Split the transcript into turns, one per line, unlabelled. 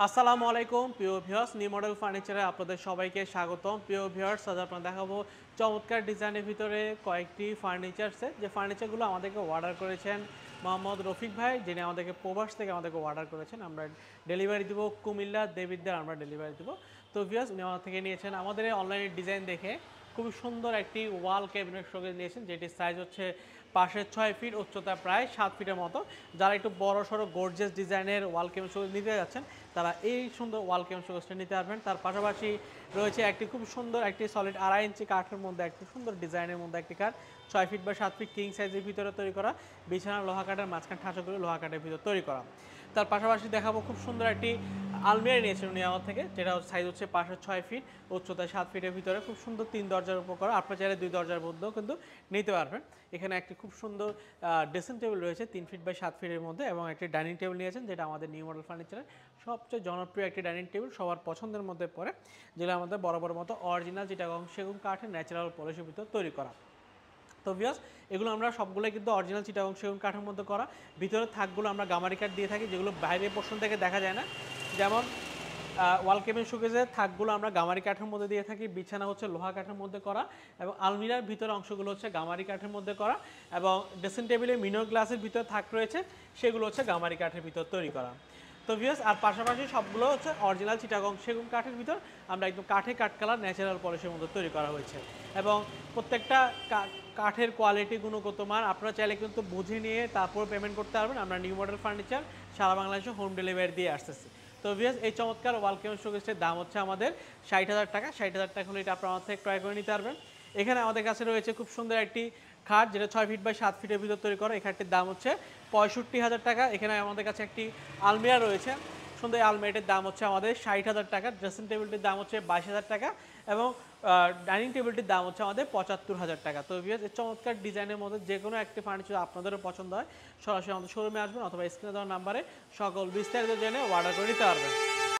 আসসালামু আলাইকুম প্রিয় ভিউয়ার্স, নিউ মডেল ফার্নিচারে আপনাদের সবাইকে স্বাগতম। প্রিয় ভিউয়ার্স, আজ আপনাদের দেখাবো চমৎকার ডিজাইনের ভিতরে কয়েকটি ফার্নিচার সেট, যে ফার্নিচারগুলো আমাদেরকে অর্ডার করেছেন মোহাম্মদ রফিক ভাই, যিনি আমাদেরকে প্রবাস থেকে আমাদেরকে অর্ডার করেছেন। আমরা ডেলিভারি দেবো কুমিল্লা দেবিদ্দার, আমরা ডেলিভারি দেবো। তো ভিউয়ার্স, উনি আমার থেকে নিয়েছেন আমাদের অনলাইনে ডিজাইন দেখে খুবই সুন্দর একটি ওয়াল ক্যাবিনেট শোকেস নিয়েছেন, যেটির সাইজ হচ্ছে পাশে 6 ফিট, উচ্চতা প্রায় 7 ফিটের মতো। যারা একটু বড় সড়ো গর্জিয়াস ডিজাইনের ওয়াল ক্যাবিনেট শোকেস নিতে যাচ্ছেন, তারা এই সুন্দর ওয়াল ক্যাবিনেট শোকেসটা নিতে পারবেন। তার পাশাপাশি রয়েছে একটি খুব সুন্দর একটি সলিড 2.5 ইঞ্চি কাঠের মধ্যে একটি সুন্দর ডিজাইনের মধ্যে একটি কাঠ, 6 ফিট বা 7 ফিট কিং সাইজের ভিতরে তৈরি করা, বিছানা লোহা কাঠের মাঝখান ঠাঁচা করে লোহা কাঠের ভিতরে তৈরি করা। তার পাশাপাশি দেখাবো খুব সুন্দর একটি আলমিরা নিয়েছেন উনি আমার থেকে, যেটা সাইজ হচ্ছে পাশে 6 ফিট, উচ্চতায় 7 ফিটের ভিতরে, খুব সুন্দর 3 দরজার উপর করা। আপনার চাইলে 2 দরজার মধ্যেও কিন্তু নিতে পারবেন। এখানে একটি খুব সুন্দর ড্রেসিং টেবিল রয়েছে 3 ফিট বাই 7 ফিটের মধ্যে, এবং একটি ডাইনিং টেবিল নিয়েছেন, যেটা আমাদের নিউ মডেল ফার্নিচারের সবচেয়ে জনপ্রিয় একটি ডাইনিং টেবিল, সবার পছন্দের মধ্যে পড়ে, যেটা আমাদের বরাবর মতো অরিজিনাল চিটাগং সেগুন কাঠের ন্যাচারাল পলিশের ভিতর তৈরি করা। তো ভিউয়ার্স, এগুলো আমরা সবগুলোই কিন্তু অরিজিনাল চিটাগং সেগুন কাঠের মধ্যে করা। ভিতরে থাকগুলো আমরা গামারি কাঠ দিয়ে থাকি, যেগুলো বাইরের পোর্শন থেকে দেখা যায় না। যেমন ওয়াল কেবিনেট শোকেসের থাকগুলো আমরা গামারি কাঠের মধ্যে দিয়ে থাকি, বিছানা হচ্ছে লোহা কাঠের মধ্যে করা, এবং আলমিরার ভিতরে অংশগুলো হচ্ছে গামারি কাঠের মধ্যে করা, এবং ড্রেসিং টেবিলে মিনর গ্লাসের ভিতরে থাক রয়েছে, সেগুলো হচ্ছে গামারি কাঠের ভিতর তৈরি করা। তো ভিউয়ার্স, আর পাশাপাশি সবগুলো হচ্ছে অরিজিনাল চিটাগং সেগুন কাঠের ভিতর আমরা একদম কাঠ কালার ন্যাচারাল পলিশের মধ্যে তৈরি করা হয়েছে, এবং প্রত্যেকটা কাঠের কোয়ালিটি গুণগত মান আপনারা চাইলে কিন্তু বুঝে নিয়ে তারপর পেমেন্ট করতে পারবেন। আমরা নিউ মডেল ফার্নিচার সারা বাংলাদেশে হোম ডেলিভারি দিয়ে আসতেছি। তো ভিউয়ার্স, এই চমৎকার ওয়াল কেবিনেট শোকেসের দাম হচ্ছে আমাদের 60,000 টাকা। 60,000 টাকা হলে এটা আপনারা আমার থেকে ক্রয় করে নিতে পারবেন। এখানে আমাদের কাছে রয়েছে খুব সুন্দর একটি খাট, যেটা 6 ফিট বাই 7 ফিটের ভিতর তৈরি করা। এই খাটটির দাম হচ্ছে 65,000 টাকা। এখানে আমাদের কাছে একটি আলমিরা রয়েছে, সুন্দর আলমিরাটির দাম হচ্ছে আমাদের 60,000 টাকা। ড্রেসিং টেবিলটির দাম হচ্ছে 22,000 টাকা, এবং ডাইনিং টেবিলটির দাম হচ্ছে আমাদের 75,000 টাকা। তো ভিউয়ার্স, এই চমৎকার ডিজাইনের মধ্যে যে কোনো একটি ফার্নিচার আপনাদেরও পছন্দ হয়, সরাসরি আমাদের শোরুমে আসবেন, অথবা স্ক্রিনে দেওয়া নাম্বারে সকল বিস্তারিত জেনে অর্ডার করে নিতে পারবেন।